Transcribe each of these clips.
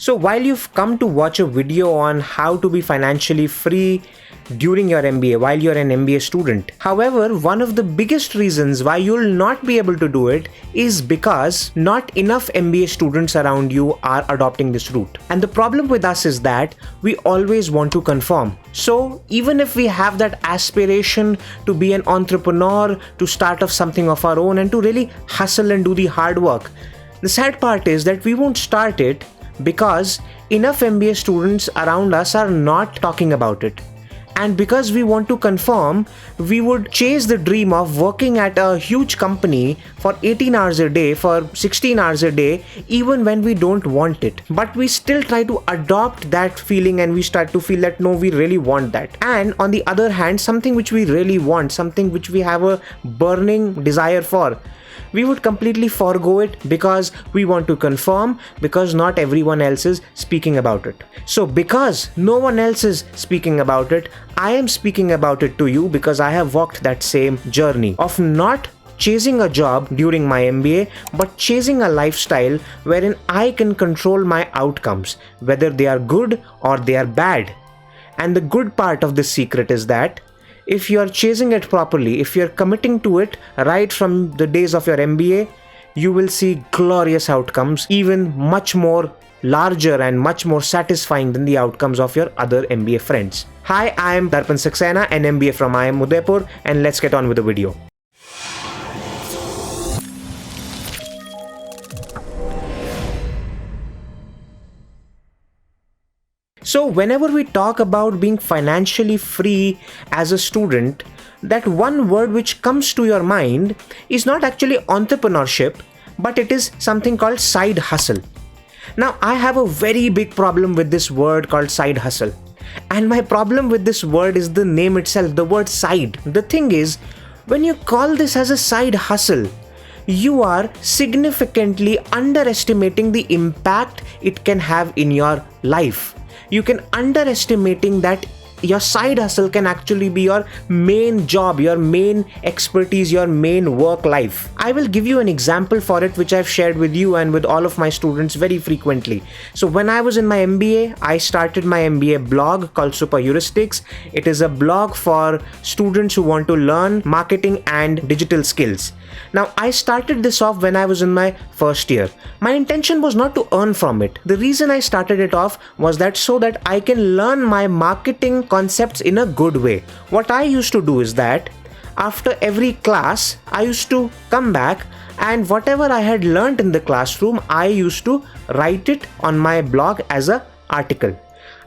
So while you've come to watch a video on how to be financially free during your MBA while you're an MBA student, however, one of the biggest reasons why you'll not be able to do it is because not enough MBA students around you are adopting this route. And the problem with us is that we always want to conform. So even if we have that aspiration to be an entrepreneur, to start off something of our own and to really hustle and do the hard work, the sad part is that we won't start it because enough MBA students around us are not talking about it. And because we want to conform, we would chase the dream of working at a huge company for 18 hours a day, for 16 hours a day, even when we don't want it. But we still try to adopt that feeling and we start to feel that no, we really want that. And on the other hand, something which we really want, something which we have a burning desire for, we would completely forego it because we want to conform, because not everyone else is speaking about it. So because no one else is speaking about it, I am speaking about it to you because I have walked that same journey of not chasing a job during my MBA, but chasing a lifestyle wherein I can control my outcomes, whether they are good or they are bad. And the good part of this secret is that if you are chasing it properly, if you are committing to it right from the days of your MBA, you will see glorious outcomes, even much more larger and much more satisfying than the outcomes of your other MBA friends. Hi, I am Darpan Saxena, an MBA from IIM Udaipur, and let's get on with the video. So whenever we talk about being financially free as a student, that one word which comes to your mind is not actually entrepreneurship, but it is something called side hustle. Now, I have a very big problem with this word called side hustle. And my problem with this word is the name itself, the word side. The thing is, when you call this as a side hustle, you are significantly underestimating the impact it can have in your life. You can underestimating that your side hustle can actually be your main job, your main expertise, your main work life. I will give you an example for it which I've shared with you and with all of my students very frequently. So when I was in my MBA, I started my MBA blog called Super Heuristics. It is a blog for students who want to learn marketing and digital skills. Now, I started this off when I was in my first year. My intention was not to earn from it. The reason I started it off was that so that I can learn my marketing concepts in a good way. What I used to do is that after every class, I used to come back and whatever I had learned in the classroom, I used to write it on my blog as an article.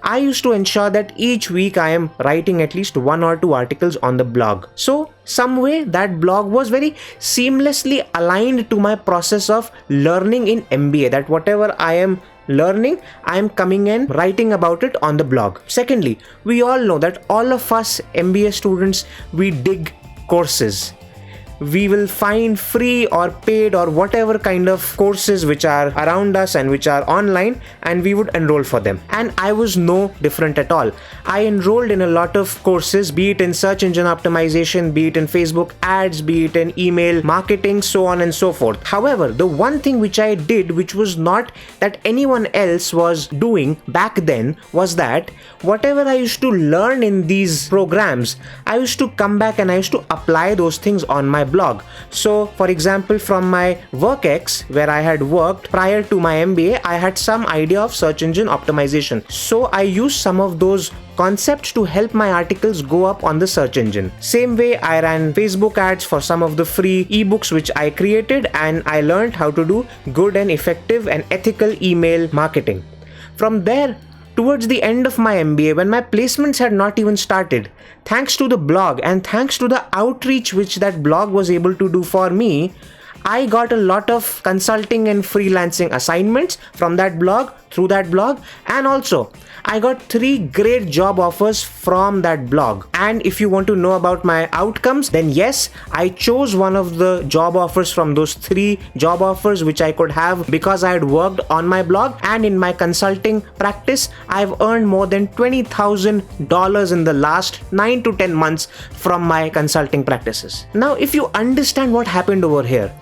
I used to ensure that each week I am writing at least 1 or 2 articles on the blog. So some way that blog was very seamlessly aligned to my process of learning in MBA, that whatever I am learning, I am coming and writing about it on the blog. Secondly, we all know that all of us MBA students, we dig courses. We will find free or paid or whatever kind of courses which are around us and which are online, and we would enroll for them. And I was no different at all. I enrolled in a lot of courses, be it in search engine optimization, be it in Facebook ads, be it in email marketing, so on and so forth. However, the one thing which I did, which was not that anyone else was doing back then, was that whatever I used to learn in these programs, I used to come back and I used to apply those things on my blog. So for example, from my WorkX, where I had worked prior to my MBA, I had some idea of search engine optimization. So I used some of those concepts to help my articles go up on the search engine. Same way, I ran Facebook ads for some of the free ebooks which I created, and I learned how to do good and effective and ethical email marketing. From there, towards the end of my MBA, when my placements had not even started, thanks to the blog and thanks to the outreach which that blog was able to do for me, I got a lot of consulting and freelancing assignments from that blog, through that blog, and also I got 3 great job offers from that blog. And if you want to know about my outcomes, then yes, I chose one of the job offers from those 3 job offers which I could have because I had worked on my blog, and in my consulting practice, I've earned more than $20,000 in the last 9 to 10 months from my consulting practices. Now, if you understand what happened over here,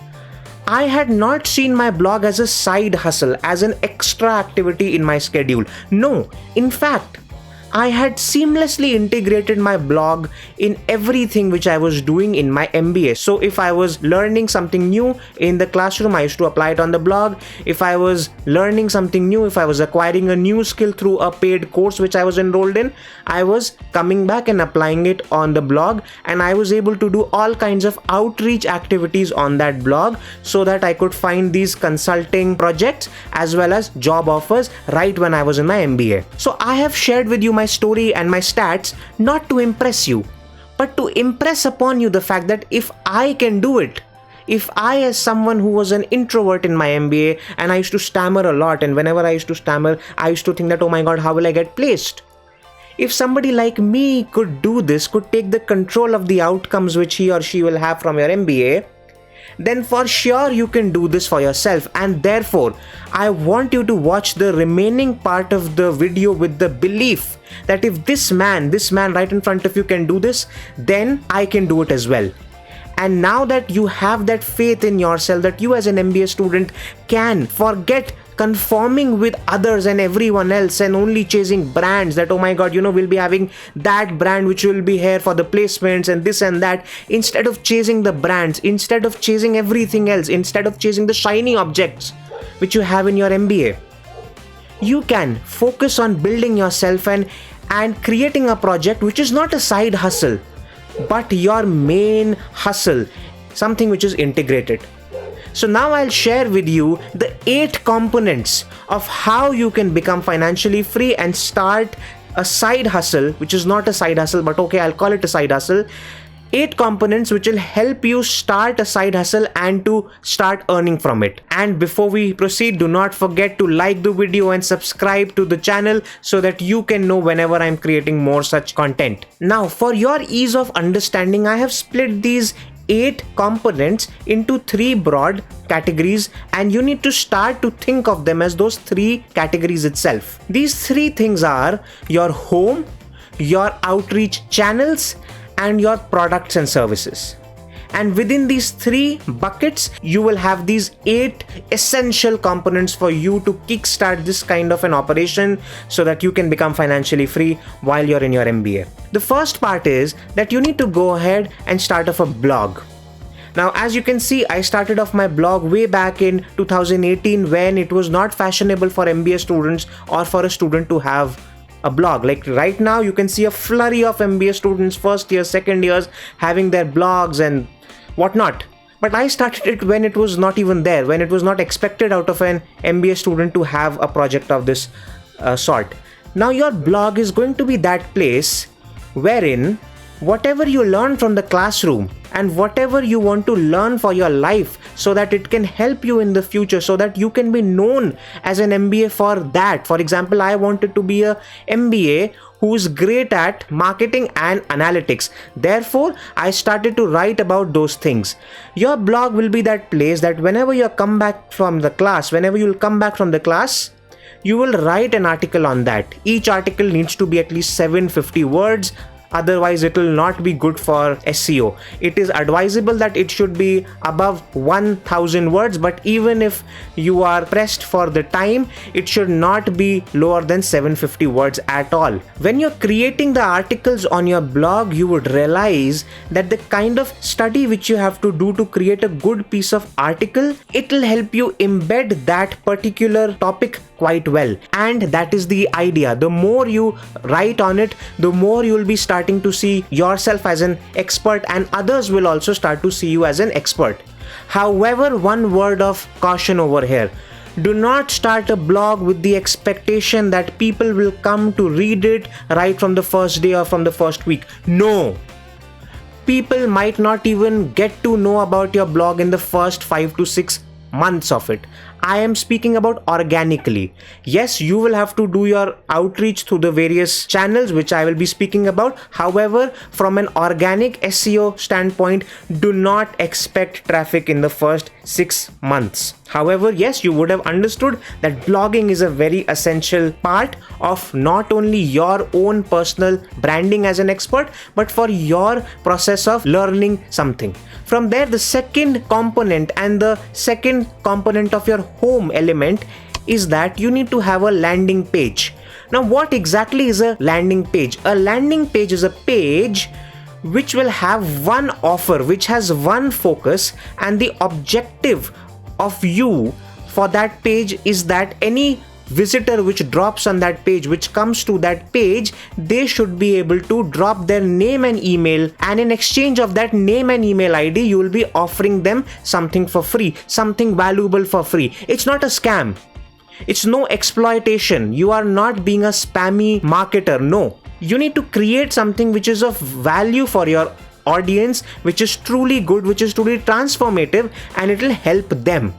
I had not seen my blog as a side hustle, as an extra activity in my schedule. No, in fact, I had seamlessly integrated my blog in everything which I was doing in my MBA. So if I was learning something new in the classroom, I used to apply it on the blog. If I was learning something new, if I was acquiring a new skill through a paid course which I was enrolled in, I was coming back and applying it on the blog, and I was able to do all kinds of outreach activities on that blog so that I could find these consulting projects as well as job offers right when I was in my MBA. So I have shared with you my story and my stats not to impress you, but to impress upon you the fact that if I can do it, if I, as someone who was an introvert in my MBA and I used to stammer a lot, and whenever I used to stammer, I used to think that, oh my god, how will I get placed? If somebody like me could do this, could take the control of the outcomes which he or she will have from your MBA, then for sure you can do this for yourself. And therefore, I want you to watch the remaining part of the video with the belief that if this man right in front of you can do this, then I can do it as well. And now that you have that faith in yourself, that you as an MBA student can forget conforming with others and everyone else and only chasing brands, that oh my god, we'll be having that brand which will be here for the placements and this and that. Instead of chasing the brands, instead of chasing everything else, instead of chasing the shiny objects which you have in your MBA, you can focus on building yourself and creating a project which is not a side hustle but your main hustle, something which is integrated. So now I'll share with you the 8 components of how you can become financially free and start a side hustle, which is not a side hustle, but okay, I'll call it a side hustle. 8 components which will help you start a side hustle and to start earning from it. And before we proceed, do not forget to like the video and subscribe to the channel so that you can know whenever I'm creating more such content. Now, for your ease of understanding, I have split these 8 components into 3 broad categories, and you need to start to think of them as those 3 categories itself. These 3 things are your home, your outreach channels, and your products and services. And within these 3 buckets, you will have these 8 essential components for you to kickstart this kind of an operation so that you can become financially free while you're in your MBA. The first part is that you need to go ahead and start off a blog. Now, as you can see, I started off my blog way back in 2018 when it was not fashionable for MBA students or for a student to have a blog. Like right now, you can see a flurry of MBA students, first year, second years, having their blogs and whatnot. But I started it when it was not even there, when it was not expected out of an MBA student to have a project of this sort. Now your blog is going to be that place wherein whatever you learn from the classroom and whatever you want to learn for your life so that it can help you in the future, so that you can be known as an MBA for that. For example, I wanted to be a MBA who is great at marketing and analytics. Therefore, I started to write about those things. Your blog will be that place that whenever you come back from the class, you will write an article on that. Each article needs to be at least 750 words. Otherwise, it will not be good for SEO. It is advisable that it should be above 1000 words, but even if you are pressed for the time, it should not be lower than 750 words at all. When you're creating the articles on your blog, you would realize that the kind of study which you have to do to create a good piece of article, it will help you embed that particular topic quite well. And that is the idea. The more you write on it, the more you will be starting to see yourself as an expert, and others will also start to see you as an expert. However, one word of caution over here. Do not start a blog with the expectation that people will come to read it right from the first day or from the first week. No. People might not even get to know about your blog in the first 5 to 6 months of it. I am speaking about organically. Yes, you will have to do your outreach through the various channels which I will be speaking about. However, from an organic SEO standpoint, do not expect traffic in the first 6 months. However, yes, you would have understood that blogging is a very essential part of not only your own personal branding as an expert, but for your process of learning something. From there, the second component and the second component of your home element is that you need to have a landing page. Now, what exactly is a landing page? A landing page is a page which will have one offer, which has one focus, and the objective of you for that page is that any visitor which drops on that page, which comes to that page, they should be able to drop their name and email, and in exchange of that name and email ID, you will be offering them something for free, something valuable for free. It's not a scam. It's no exploitation. You are not being a spammy marketer. No. You need to create something which is of value for your audience, which is truly good, which is truly transformative, and it will help them.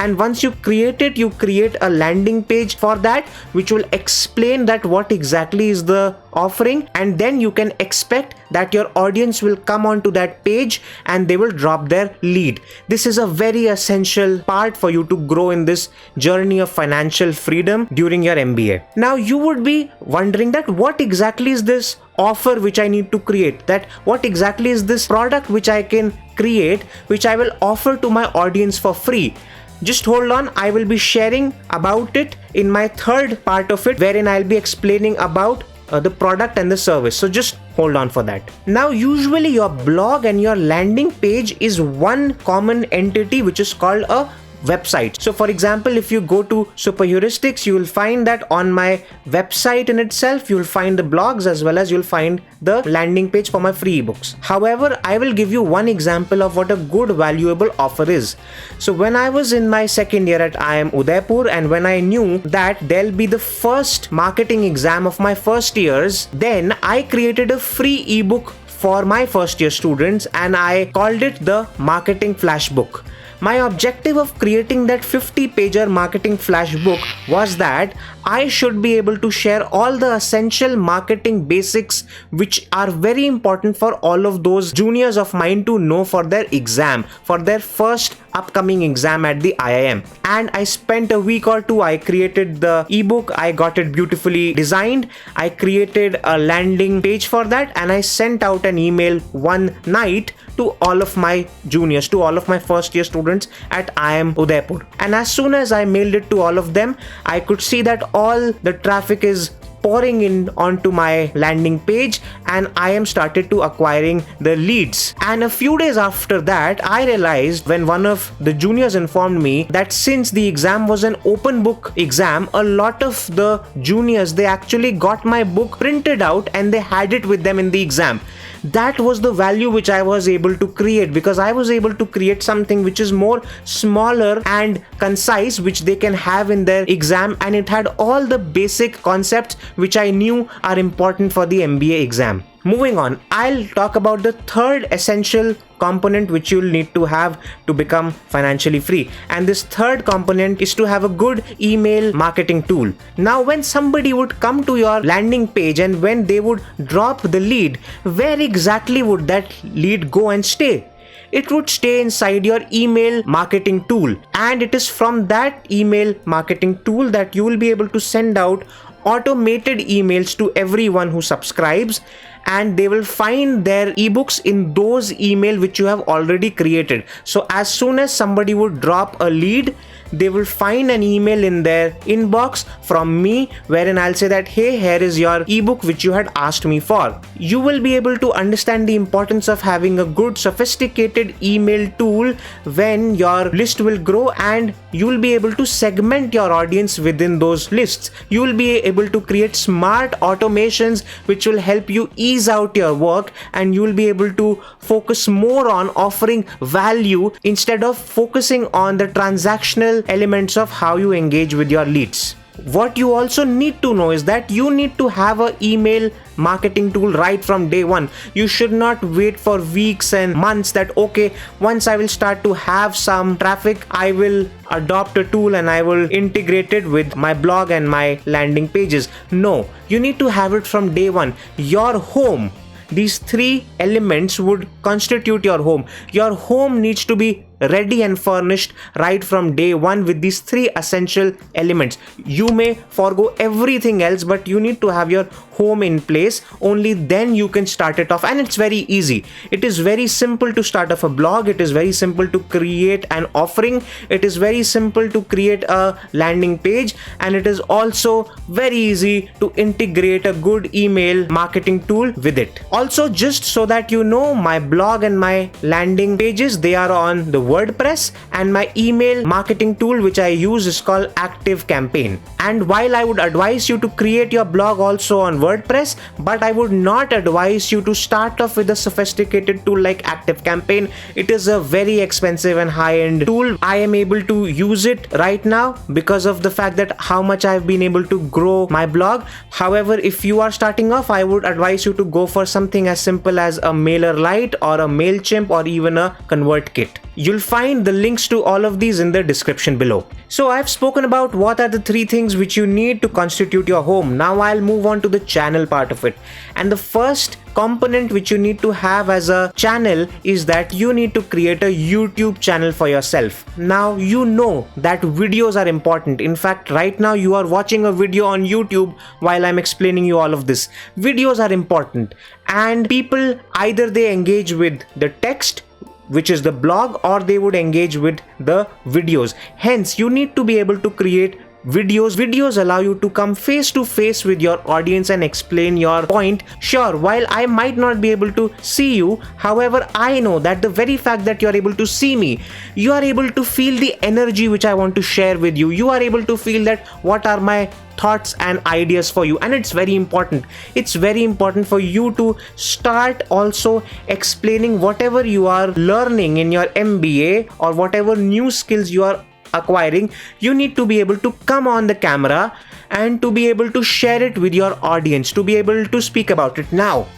And once you create it, you create a landing page for that, which will explain that what exactly is the offering, and then you can expect that your audience will come onto that page and they will drop their lead. This is a very essential part for you to grow in this journey of financial freedom during your MBA. Now you would be wondering that what exactly is this offer which I need to create, that what exactly is this product which I can create, which I will offer to my audience for free. Just hold on, I will be sharing about it in my third part of it, wherein I'll be explaining about the product and the service. So just hold on for that. Now, usually your blog and your landing page is one common entity which is called a website. So for example, if you go to Super Heuristics, you will find that on my website in itself, you'll find the blogs as well as you'll find the landing page for my free ebooks. However, I will give you one example of what a good valuable offer is. So when I was in my second year at IIM Udaipur, and when I knew that there'll be the first marketing exam of my first years, then I created a free ebook for my first year students, and I called it the Marketing Flashbook. My objective of creating that 50-pager marketing flashbook was that I should be able to share all the essential marketing basics which are very important for all of those juniors of mine to know for their exam, for their first upcoming exam at the IIM. And I spent a week or two. I created the ebook, I got it beautifully designed, I created a landing page for that, and I sent out an email one night to all of my juniors, to all of my first year students at IIM Udaipur. And as soon as I mailed it to all of them, I could see that all the traffic is pouring in onto my landing page, and I am started to acquiring the leads. And a few days after that, I realized when one of the juniors informed me that since the exam was an open book exam, a lot of the juniors, they actually got my book printed out and they had it with them in the exam. That was the value which I was able to create, because I was able to create something which is more smaller and concise, which they can have in their exam, and it had all the basic concepts which I knew are important for the MBA exam. Moving on, I'll talk about the third essential component which you'll need to have to become financially free. And this third component is to have a good email marketing tool. Now, when somebody would come to your landing page and when they would drop the lead, where exactly would that lead go and stay? It would stay inside your email marketing tool. And it is from that email marketing tool that you will be able to send out automated emails to everyone who subscribes, and they will find their ebooks in those email which you have already created. So as soon as somebody would drop a lead, they will find an email in their inbox from me, wherein I'll say that, hey, here is your ebook which you had asked me for. You will be able to understand the importance of having a good sophisticated email tool when your list will grow, and you will be able to segment your audience within those lists. You will be able to create smart automations which will help you ease out your work, and you will be able to focus more on offering value instead of focusing on the transactional elements of how you engage with your leads. What you also need to know is that you need to have an email marketing tool right from day one. You should not wait for weeks and months that, okay, once I will start to have some traffic, I will adopt a tool and I will integrate it with my blog and my landing pages. No, you need to have it from day one. Your home, these three elements would constitute your home. Your home needs to be ready and furnished right from day one with these three essential elements. You may forego everything else, but you need to have your home in place. Only then you can start it off, and it's very easy. It is very simple to start off a blog. It is very simple to create an offering. It is very simple to create a landing page, and it is also very easy to integrate a good email marketing tool with it. Also, just so that you know, my blog and my landing pages, they are on the WordPress, and my email marketing tool which I use is called ActiveCampaign. And while I would advise you to create your blog also on WordPress, but I would not advise you to start off with a sophisticated tool like ActiveCampaign. It is a very expensive and high-end tool. I am able to use it right now because of the fact that how much I've been able to grow my blog. However, if you are starting off, I would advise you to go for something as simple as a MailerLite or a MailChimp or even a ConvertKit. You'll find the links to all of these in the description below. So I've spoken about what are the three things which you need to constitute your home. Now I'll move on to the channel part of it. And the first component which you need to have as a channel is that you need to create a YouTube channel for yourself. Now you know that videos are important. In fact, right now you are watching a video on YouTube while I'm explaining you all of this. Videos are important, and people either they engage with the text, which is the blog, or they would engage with the videos. Hence, you need to be able to create videos. Videos allow you to come face to face with your audience and explain your point. Sure, while I might not be able to see you, however, I know that the very fact that you are able to see me, you are able to feel the energy which I want to share with you. You are able to feel that what are my thoughts and ideas for you, and it's very important. It's very important for you to start also explaining whatever you are learning in your MBA or whatever new skills you are acquiring. You need to be able to come on the camera and to be able to share it with your audience, to be able to speak about it. Now,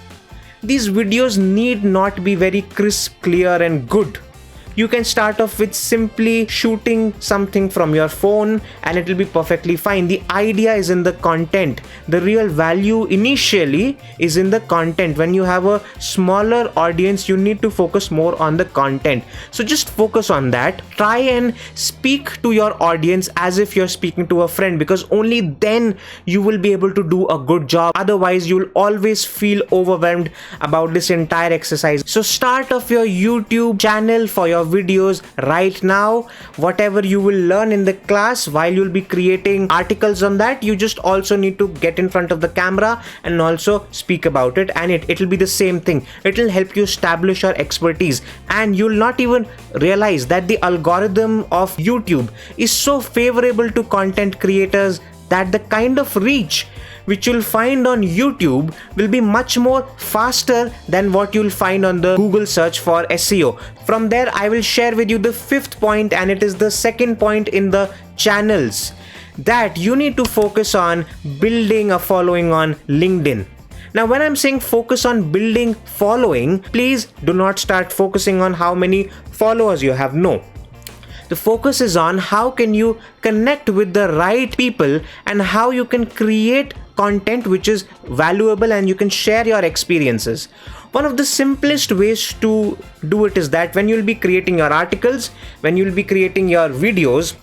these videos need not be very crisp, clear and good. You can start off with simply shooting something from your phone and it will be perfectly fine. The idea is in the content. The real value initially is in the content. When you have a smaller audience, you need to focus more on the content. So just focus on that. Try and speak to your audience as if you're speaking to a friend, because only then you will be able to do a good job. Otherwise, you'll always feel overwhelmed about this entire exercise. So start off your YouTube channel for your videos right now. Whatever you will learn in the class, while you'll be creating articles on that, you just also need to get in front of the camera and also speak about it, and it'll be the same thing. It'll help you establish your expertise, and you'll not even realize that the algorithm of YouTube is so favorable to content creators that the kind of reach which you'll find on YouTube will be much more faster than what you'll find on the Google search for SEO. From there, I will share with you the fifth point, and it is the second point in the channels, that you need to focus on building a following on LinkedIn. Now, when I'm saying focus on building following, please do not start focusing on how many followers you have. No. The focus is on how can you connect with the right people and how you can create content which is valuable and you can share your experiences. One of the simplest ways to do it is that when you'll be creating your articles, when you'll be creating your videos,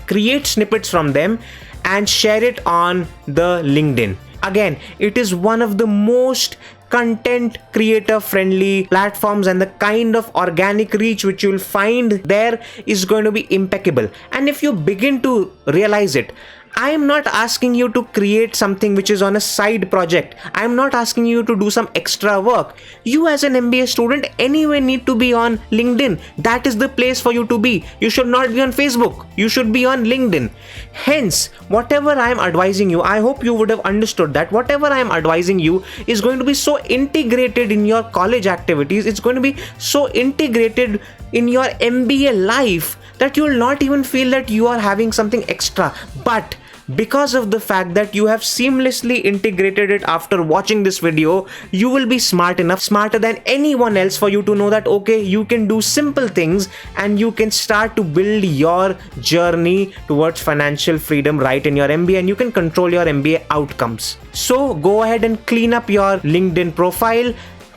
create snippets from them and share it on the LinkedIn. Again, it is one of the most content creator friendly platforms, and the kind of organic reach which you'll find there is going to be impeccable. And if you begin to realize it, I am not asking you to create something which is on a side project. I am not asking you to do some extra work. You as an MBA student anyway need to be on LinkedIn. That is the place for you to be. You should not be on Facebook. You should be on LinkedIn. Hence, whatever I am advising you, I hope you would have understood that whatever I am advising you is going to be so integrated in your college activities. It's going to be so integrated in your MBA life that you will not even feel that you are having something extra. But because of the fact that you have seamlessly integrated it after watching this video, you will be smart enough, smarter than anyone else, for you to know that okay, you can do simple things and you can start to build your journey towards financial freedom right in your MBA, and you can control your MBA outcomes. So go ahead and clean up your LinkedIn profile,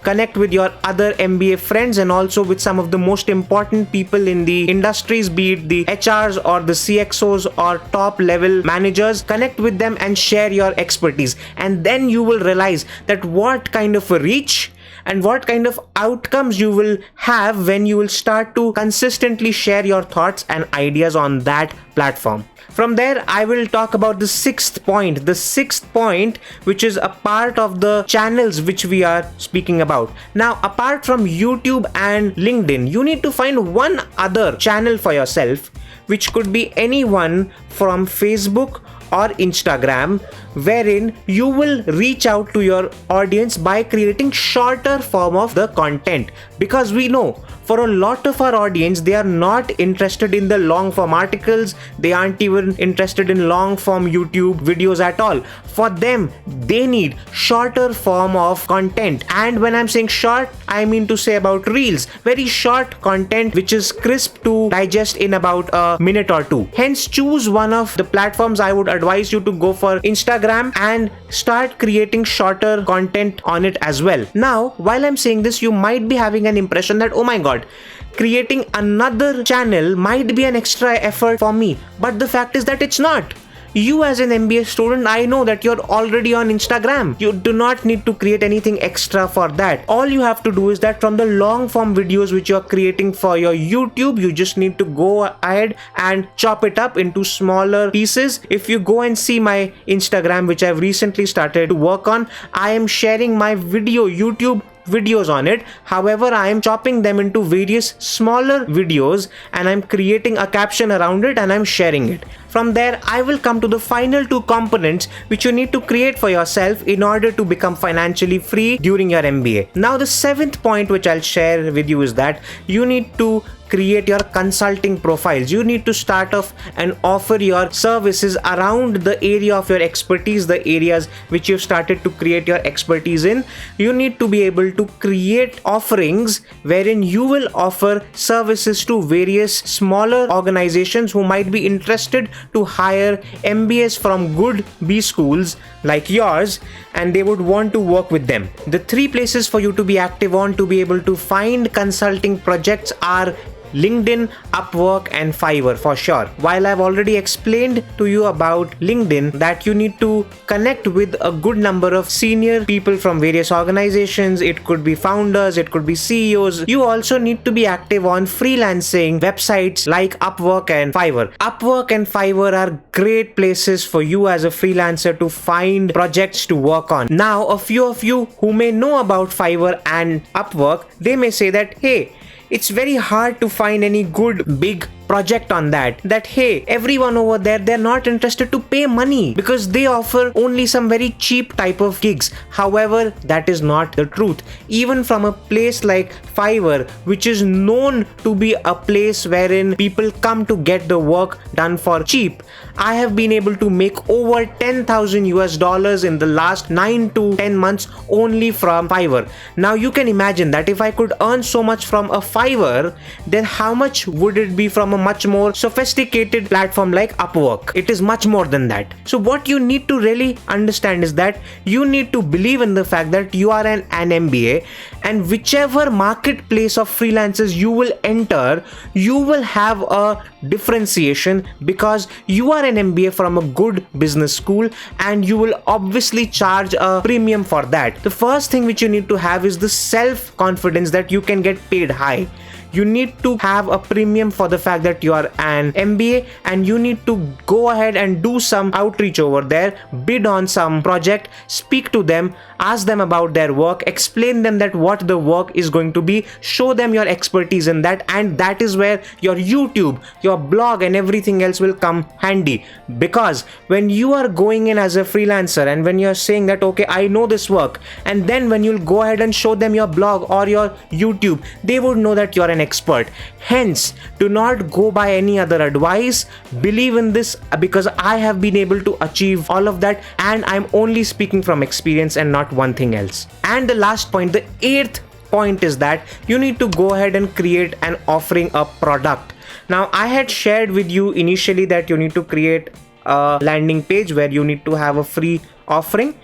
connect with your other MBA friends and also with some of the most important people in the industries, be it the HRs or the CXOs or top level managers. Connect with them and share your expertise, and then you will realize that what kind of a reach and what kind of outcomes you will have when you will start to consistently share your thoughts and ideas on that platform. From there, I will talk about the sixth point. The sixth point, which is a part of the channels which we are speaking about. Now, apart from YouTube and LinkedIn, you need to find one other channel for yourself, which could be anyone from Facebook or Instagram, wherein you will reach out to your audience by creating shorter form of the content, because we know for a lot of our audience, they are not interested in the long form articles, they aren't even interested in long form YouTube videos at all. For them, they need shorter form of content, and when I'm saying short, I mean to say about reels, very short content which is crisp to digest in about a minute or two. Hence, choose one of the platforms. I would advise you to go for Instagram and start creating shorter content on it as well. Now, while I'm saying this, you might be having an impression that, oh my god, creating another channel might be an extra effort for me, but the fact is that it's not. You as an MBA student, I know that you're already on Instagram. You do not need to create anything extra for that. All you have to do is that from the long form videos which you're creating for your YouTube, you just need to go ahead and chop it up into smaller pieces. If you go and see my Instagram, which I've recently started to work on, I am sharing my YouTube videos on it. However, I am chopping them into various smaller videos and I'm creating a caption around it and I'm sharing it. From there, I will come to the final two components which you need to create for yourself in order to become financially free during your MBA. Now, the seventh point which I'll share with you is that you need to create your consulting profiles. You need to start off and offer your services around the area of your expertise, the areas which you've started to create your expertise in. You need to be able to create offerings wherein you will offer services to various smaller organizations who might be interested to hire MBAs from good B schools like yours, and they would want to work with them. The three places for you to be active on to be able to find consulting projects are LinkedIn, Upwork and Fiverr for sure. While I've already explained to you about LinkedIn that you need to connect with a good number of senior people from various organizations, it could be founders, it could be CEOs, you also need to be active on freelancing websites like Upwork and Fiverr. Upwork and Fiverr are great places for you as a freelancer to find projects to work on. Now, a few of you who may know about Fiverr and Upwork, they may say that, hey, it's very hard to find any good big project on that hey, everyone over there, they're not interested to pay money because they offer only some very cheap type of gigs. However, that is not the truth. Even from a place like Fiverr, which is known to be a place wherein people come to get the work done for cheap, I have been able to make over $10,000 in the last 9 to 10 months only from Fiverr. Now you can imagine that if I could earn so much from a Fiverr, then how much would it be from a much more sophisticated platform like Upwork? It is much more than that. So what you need to really understand is that you need to believe in the fact that you are an MBA, and whichever marketplace of freelancers you will enter, you will have a differentiation because you are an MBA from a good business school and you will obviously charge a premium for that. The first thing which you need to have is the self-confidence that you can get paid high. You need to have a premium for the fact that you are an MBA, and you need to go ahead and do some outreach over there, bid on some project, speak to them, ask them about their work, explain them that what the work is going to be, show them your expertise in that, and that is where your YouTube, your blog and everything else will come handy. Because when you are going in as a freelancer and when you're saying that, okay, I know this work, and then when you'll go ahead and show them your blog or your YouTube, they would know that you're an expert. Hence, do not go by any other advice. Believe in this, because I have been able to achieve all of that, and I'm only speaking from experience and not one thing else. And the last point, the eighth point, is that you need to go ahead and create an offering, a product. Now, I had shared with you initially that you need to create a landing page where you need to have a free offering.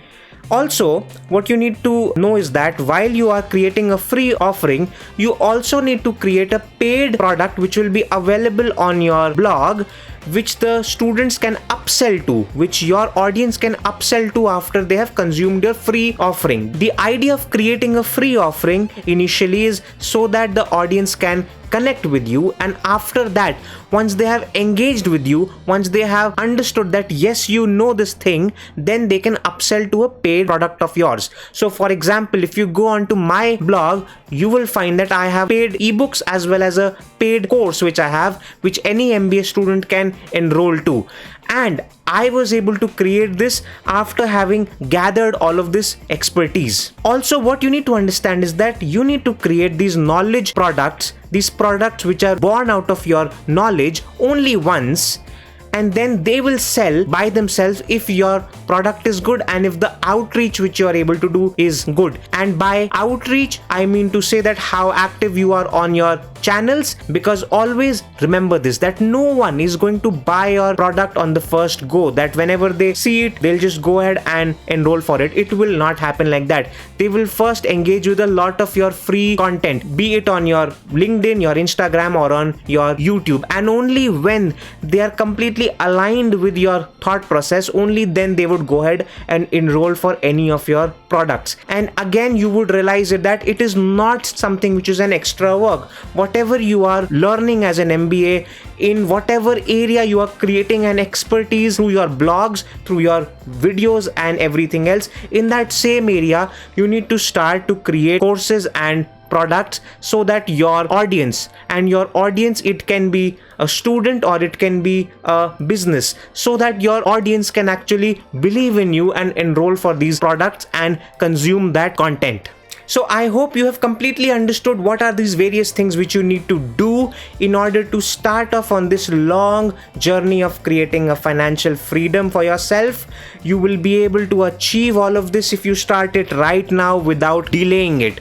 Also, what you need to know is that while you are creating a free offering, you also need to create a paid product which will be available on your blog, which the students can upsell to, which your audience can upsell to after they have consumed your free offering. The idea of creating a free offering initially is so that the audience can connect with you, and after that, once they have engaged with you, once they have understood that yes, you know this thing, then they can upsell to a paid product of yours. So for example, if you go onto my blog, you will find that I have paid ebooks as well as a paid course which I have, which any MBA student can enroll to. And I was able to create this after having gathered all of this expertise. Also, what you need to understand is that you need to create these knowledge products, these products which are born out of your knowledge only once, and then they will sell by themselves if your product is good and if the outreach which you are able to do is good. And by outreach, I mean to say that how active you are on your channels, because always remember this, that no one is going to buy your product on the first go, that whenever they see it, they'll just go ahead and enroll for it. It will not happen like that. They will first engage with a lot of your free content, be it on your LinkedIn, your Instagram, or on your YouTube. And only when they are completely aligned with your thought process, only then they would go ahead and enroll for any of your products. And again, you would realize that it is not something which is an extra work. Whatever you are learning as an MBA, in whatever area you are creating an expertise through your blogs, through your videos and everything else, in that same area, you need to start to create courses and products so that your audience, and your audience, it can be a student or it can be a business, so that your audience can actually believe in you and enroll for these products and consume that content. So I hope you have completely understood what are these various things which you need to do in order to start off on this long journey of creating a financial freedom for yourself. You will be able to achieve all of this if you start it right now without delaying it,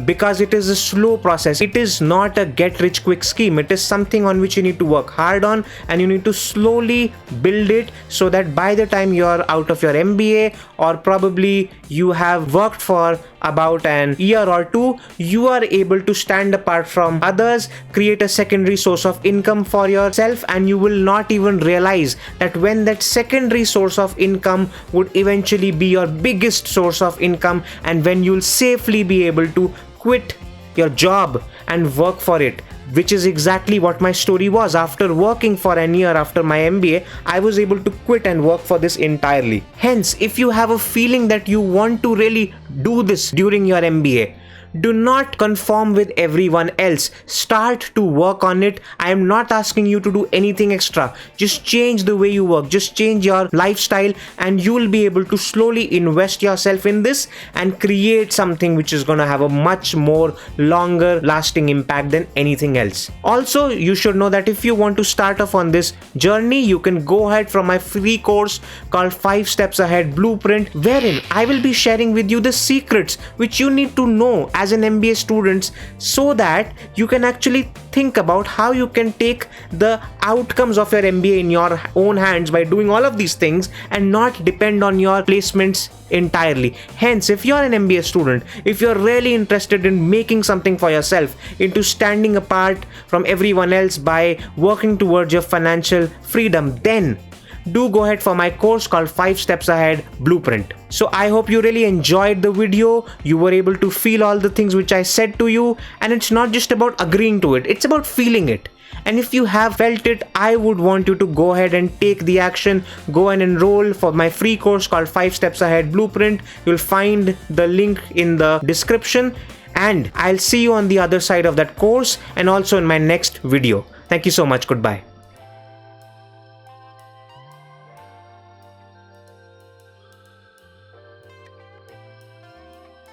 because it is a slow process. It is not a get rich quick scheme. It is something on which you need to work hard on, and you need to slowly build it so that by the time you are out of your MBA, or probably you have worked for about an year or two, you are able to stand apart from others, create a secondary source of income for yourself, and you will not even realize that when that secondary source of income would eventually be your biggest source of income, and when you'll safely be able to quit your job and work for it, which is exactly what my story was. After working for an year after my MBA, I was able to quit and work for this entirely. Hence, if you have a feeling that you want to really do this during your MBA, do not conform with everyone else. Start to work on it. I am not asking you to do anything extra. Just change the way you work. Just change your lifestyle, and you will be able to slowly invest yourself in this and create something which is going to have a much more longer lasting impact than anything else. Also, you should know that if you want to start off on this journey, you can go ahead from my free course called 5 Steps Ahead Blueprint, wherein I will be sharing with you the secrets which you need to know as an MBA student, so that you can actually think about how you can take the outcomes of your MBA in your own hands by doing all of these things and not depend on your placements entirely. Hence, if you're an MBA student, if you're really interested in making something for yourself, into standing apart from everyone else by working towards your financial freedom, then do go ahead for my course called 5 Steps Ahead Blueprint. So I hope you really enjoyed the video. You were able to feel all the things which I said to you, and it's not just about agreeing to it, it's about feeling it. And if you have felt it, I would want you to go ahead and take the action. Go and enroll for my free course called 5 Steps Ahead Blueprint. You'll find the link in the description, and I'll see you on the other side of that course and also in my next video. Thank you so much. Goodbye.